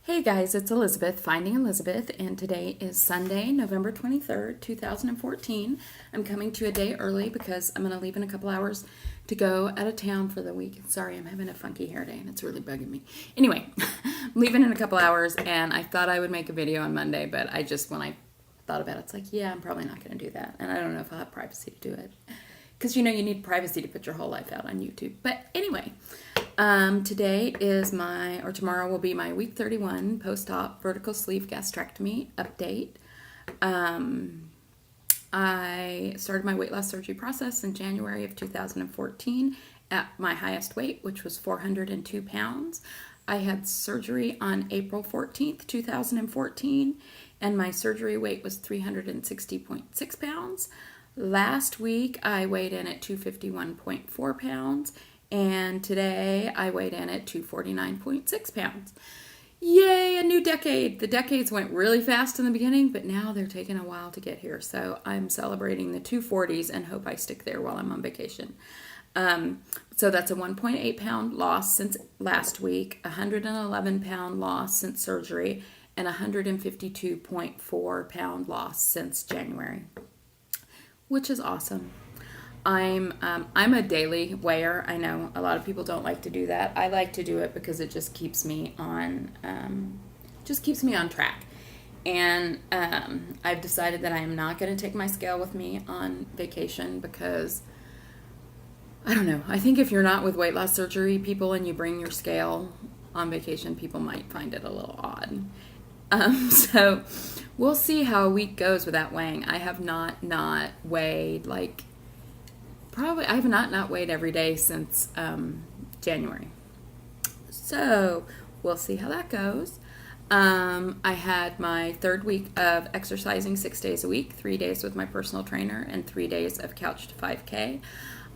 Hey guys, it's Elizabeth, Finding Elizabeth, and today is Sunday, November 23rd, 2014. I'm coming to a day early because I'm going to leave in a couple hours to go out of town for the week. Sorry, I'm having a funky hair day and it's really bugging me. Anyway, I'm leaving in a couple hours and I thought I would make a video on Monday, but when I thought about it, it's like, yeah, I'm probably not going to do that. And I don't know if I'll have privacy to do it. Because you need privacy to put your whole life out on YouTube. But anyway, today is tomorrow will be my week 31 post-op vertical sleeve gastrectomy update. I started my weight loss surgery process in January of 2014 at my highest weight, which was 402 pounds. I had surgery on April 14th, 2014, and my surgery weight was 360.6 pounds. Last week, I weighed in at 251.4 pounds, and today I weighed in at 249.6 pounds. Yay, a new decade! The decades went really fast in the beginning, but now they're taking a while to get here, so I'm celebrating the 240s and hope I stick there while I'm on vacation. So that's a 1.8 pound loss since last week, a 111 pound loss since surgery, and a 152.4 pound loss since January, which is awesome. I'm a daily weigher. I know a lot of people don't like to do that. I like to do it because it just keeps me on track. And I've decided that I am not going to take my scale with me on vacation because I don't know. I think if you're not with weight loss surgery people and you bring your scale on vacation, people might find it a little odd. So we'll see how a week goes without weighing. I have not weighed I have not weighed every day since January. So we'll see how that goes. I had my third week of exercising 6 days a week, 3 days with my personal trainer, and 3 days of Couch to 5K.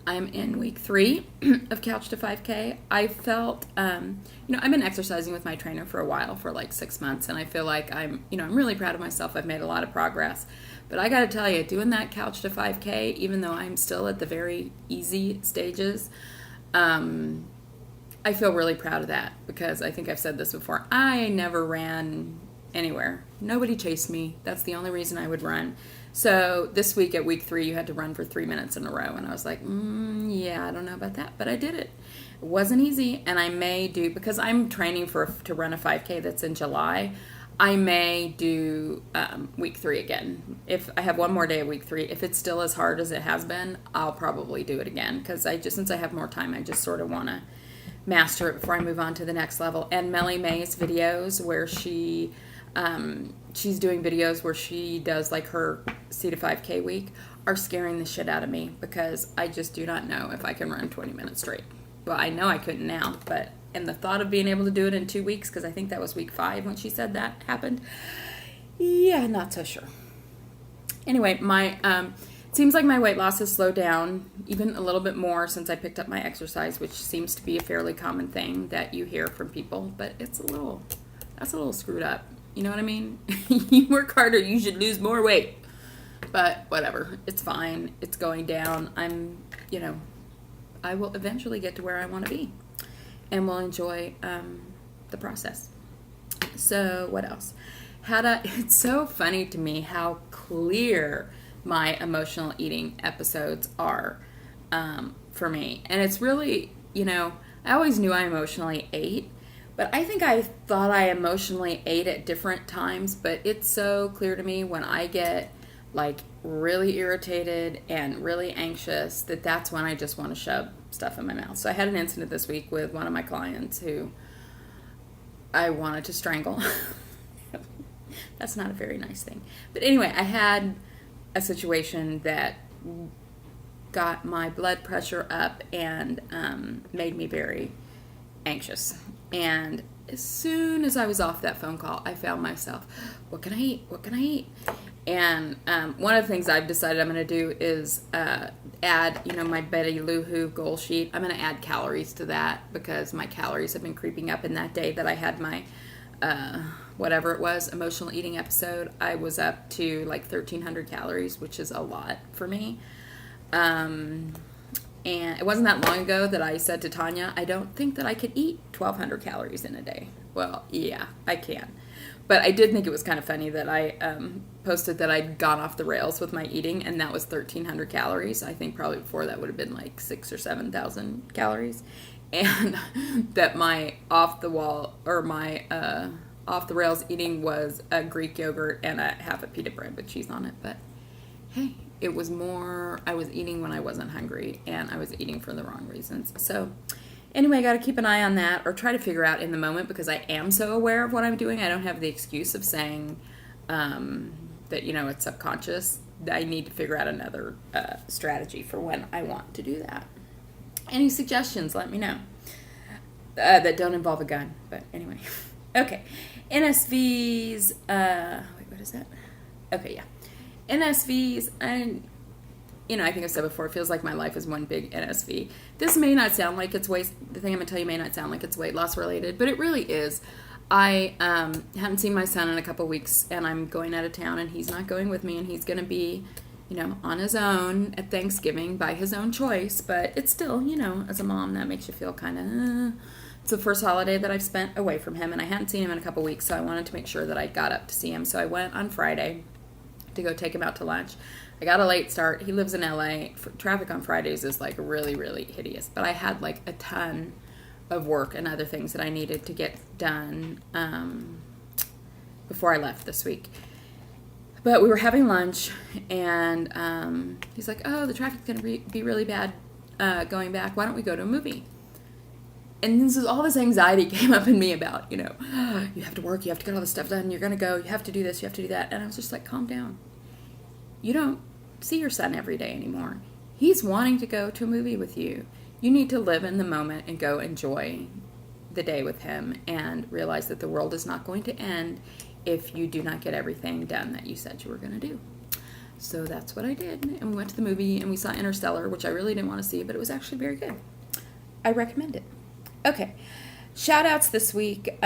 I'm in week 3 of Couch to 5K. I felt, I've been exercising with my trainer for a while, for like 6 months, and I feel like I'm really proud of myself. I've made a lot of progress. But I got to tell you, doing that Couch to 5K, even though I'm still at the very easy stages, I feel really proud of that because I think I've said this before. I never ran anywhere. Nobody chased me. That's the only reason I would run. So this week at week 3, you had to run for 3 minutes in a row. And I was like, yeah, I don't know about that. But I did it. It wasn't easy. And I may do, because I'm training to run a 5K that's in July, I may do week 3 again. If I have one more day of week 3, if it's still as hard as it has been, I'll probably do it again. Because since I have more time, I just sort of want to master it before I move on to the next level. And Melly May's videos where she's doing videos where she does like her C to 5K week are scaring the shit out of me because I just do not know if I can run 20 minutes straight. Well, I know I couldn't now, and the thought of being able to do it in 2 weeks, because I think that was week 5 when she said that happened, yeah, not so sure. Anyway, it seems like my weight loss has slowed down even a little bit more since I picked up my exercise, which seems to be a fairly common thing that you hear from people, but that's a little screwed up. You know what I mean? You work harder, you should lose more weight. But whatever, it's fine. It's going down. I will eventually get to where I want to be. And we'll enjoy the process. So what else? It's so funny to me how clear my emotional eating episodes are for me. And it's really, I always knew I emotionally ate. But I think I thought I emotionally ate at different times, but it's so clear to me when I get like really irritated and really anxious that's when I just want to shove stuff in my mouth. So I had an incident this week with one of my clients who I wanted to strangle. That's not a very nice thing. But anyway, I had a situation that got my blood pressure up and made me very anxious. And as soon as I was off that phone call, I found myself, what can I eat? What can I eat? And one of the things I've decided I'm going to do is add, my Betty Lou Who goal sheet. I'm going to add calories to that because my calories have been creeping up. In that day that I had my, whatever it was, emotional eating episode, I was up to like 1,300 calories, which is a lot for me. And it wasn't that long ago that I said to Tanya, I don't think that I could eat 1,200 calories in a day. well, yeah, I can. But I did think it was kind of funny that I posted that I'd gone off the rails with my eating, and that was 1,300 calories. I think probably before that would have been like 6,000 or 7,000 calories. And that my off the rails eating was a Greek yogurt and a half a pita bread with cheese on it. But hey, it was more, I was eating when I wasn't hungry, and I was eating for the wrong reasons. So anyway, I got to keep an eye on that, or try to figure out in the moment, because I am so aware of what I'm doing. I don't have the excuse of saying that, it's subconscious. I need to figure out another strategy for when I want to do that. Any suggestions, let me know. That don't involve a gun, but anyway. Okay. NSVs, wait, what is that? Okay, yeah. NSVs, and I think I've said before, it feels like my life is one big NSV. This may not sound like it's weight, the thing I'm going to tell you may not sound like it's weight loss related, but it really is. I haven't seen my son in a couple weeks, and I'm going out of town, and he's not going with me, and he's going to be, on his own at Thanksgiving by his own choice, but it's still, as a mom, that makes you feel kind of, it's the first holiday that I've spent away from him, and I hadn't seen him in a couple weeks, so I wanted to make sure that I got up to see him, so I went on Friday to go take him out to lunch. I got a late start. He lives in LA. Traffic on Fridays is like really, really hideous. But I had like a ton of work and other things that I needed to get done before I left this week. But we were having lunch, and he's like, oh, the traffic's going to be really bad going back. Why don't we go to a movie? And this is all this anxiety came up in me about, you have to work, you have to get all this stuff done, you're going to go, you have to do this, you have to do that. And I was just like, calm down. You don't see your son every day anymore. He's wanting to go to a movie with you. You need to live in the moment and go enjoy the day with him and realize that the world is not going to end if you do not get everything done that you said you were going to do. So that's what I did. And we went to the movie and we saw Interstellar, which I really didn't want to see, but it was actually very good. I recommend it. Okay. Shout outs this week.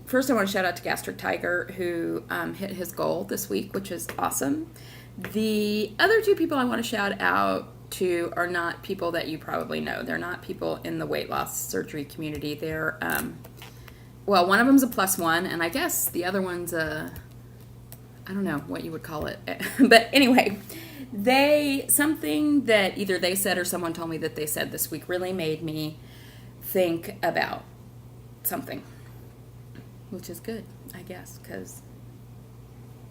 First, I want to shout out to Gastric Tiger, who hit his goal this week, which is awesome. The other two people I want to shout out to are not people that you probably know. They're not people in the weight loss surgery community. They're, one of them's a +1, and I guess the other one's I don't know what you would call it. But anyway, something that either they said or someone told me that they said this week really made me think about something, which is good, I guess, because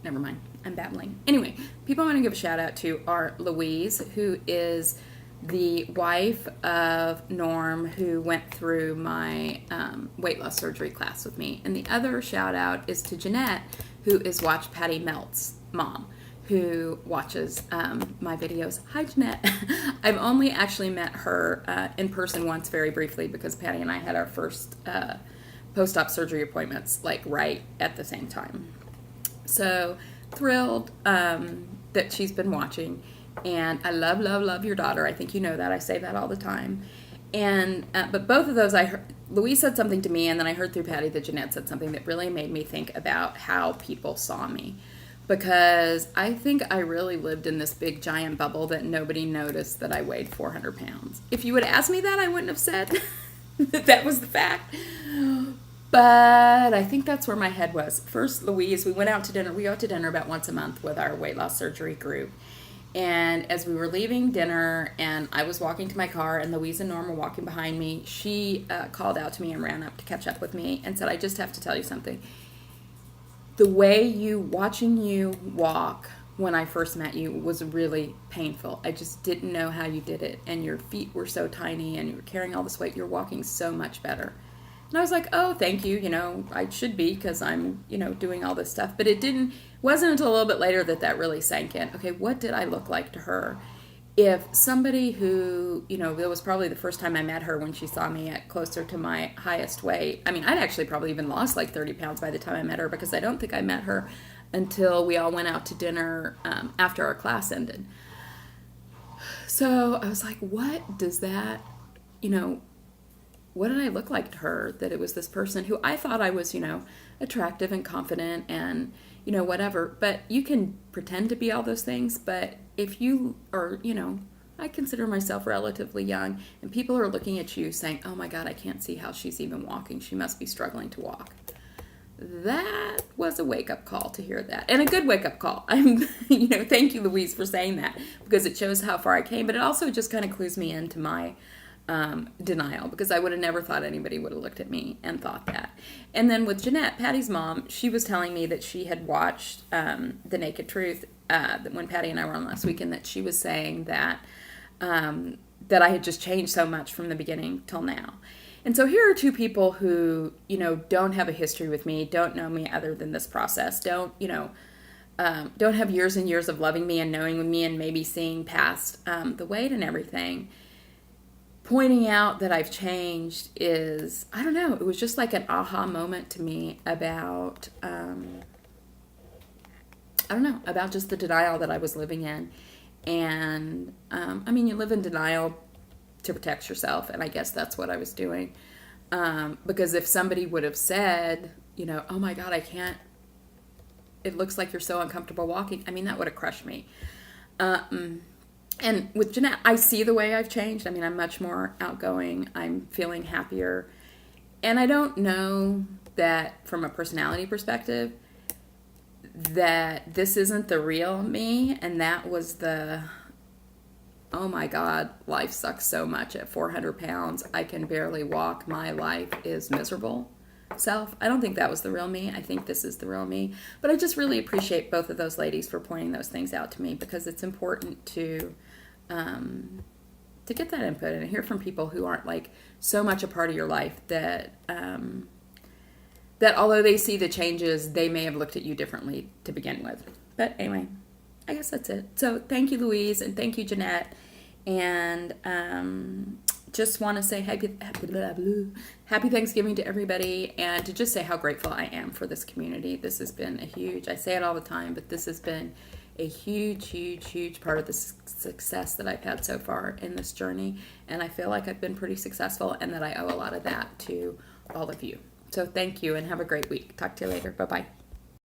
never mind, I'm babbling. Anyway, people I want to give a shout out to are Louise, who is the wife of Norm, who went through my weight loss surgery class with me. And the other shout out is to Jeanette, who is Watch Patty Melt's mom, who watches my videos. Hi, Jeanette. I've only actually met her in person once very briefly, because Patty and I had our first post-op surgery appointments like right at the same time. So thrilled that she's been watching, and I love your daughter. I think you know that. I say that all the time. And but both of those, Louise said something to me, and then I heard through Patty that Jeanette said something that really made me think about how people saw me, because I think I really lived in this big giant bubble that nobody noticed that I weighed 400 pounds. If you would ask me that, I wouldn't have said that was the fact. But I think that's where my head was. First, Louise, we went out to dinner. We go out to dinner about once a month with our weight loss surgery group. And as we were leaving dinner, and I was walking to my car, and Louise and Norm were walking behind me, she called out to me and ran up to catch up with me and said, I just have to tell you something. The way watching you walk when I first met you was really painful. I just didn't know how you did it. And your feet were so tiny, and you were carrying all this weight. You're walking so much better. And I was like, oh, thank you. I should be, because I'm, doing all this stuff. But wasn't until a little bit later that really sank in. Okay, what did I look like to her? If somebody who, it was probably the first time I met her when she saw me at closer to my highest weight. I mean, I'd actually probably even lost like 30 pounds by the time I met her, because I don't think I met her until we all went out to dinner after our class ended. So I was like, what does that, what did I look like to her, that it was this person who I thought I was, attractive and confident and, whatever. But you can pretend to be all those things. But if you are, I consider myself relatively young, and people are looking at you saying, oh my God, I can't see how she's even walking. She must be struggling to walk. that was a wake-up call to hear that, and a good wake-up call. Thank you, Louise, for saying that, because it shows how far I came, but it also just kind of clues me into my denial, because I would have never thought anybody would have looked at me and thought that. And then with Jeanette, Patty's mom, she was telling me that she had watched The Naked Truth when Patty and I were on last week, and that she was saying that that I had just changed so much from the beginning till now. And so here are two people who, don't have a history with me, don't know me other than this process, don't have years and years of loving me and knowing me and maybe seeing past the weight and everything. Pointing out that I've changed is, I don't know, it was just like an aha moment to me about, about just the denial that I was living in. And, you live in denial to protect yourself, and I guess that's what I was doing. Because if somebody would have said, oh my God, I can't, it looks like you're so uncomfortable walking, that would have crushed me. And with Jeanette, I see the way I've changed. I'm much more outgoing. I'm feeling happier. And I don't know that from a personality perspective that this isn't the real me. And that was the, oh my God, life sucks so much at 400 pounds. I can barely walk. My life is miserable self. I don't think that was the real me. I think this is the real me. But I just really appreciate both of those ladies for pointing those things out to me, because it's important to get that input and hear from people who aren't like so much a part of your life that that although they see the changes, they may have looked at you differently to begin with. But anyway, I guess that's it. So thank you, Louise, and thank you, Jeanette. And just want to say happy Thanksgiving to everybody, and to just say how grateful I am for this community. This has been I say it all the time, but this has been a huge part of the success that I've had so far in this journey. And I feel like I've been pretty successful, and that I owe a lot of that to all of you. So thank you, and have a great week. Talk to you later. Bye-bye.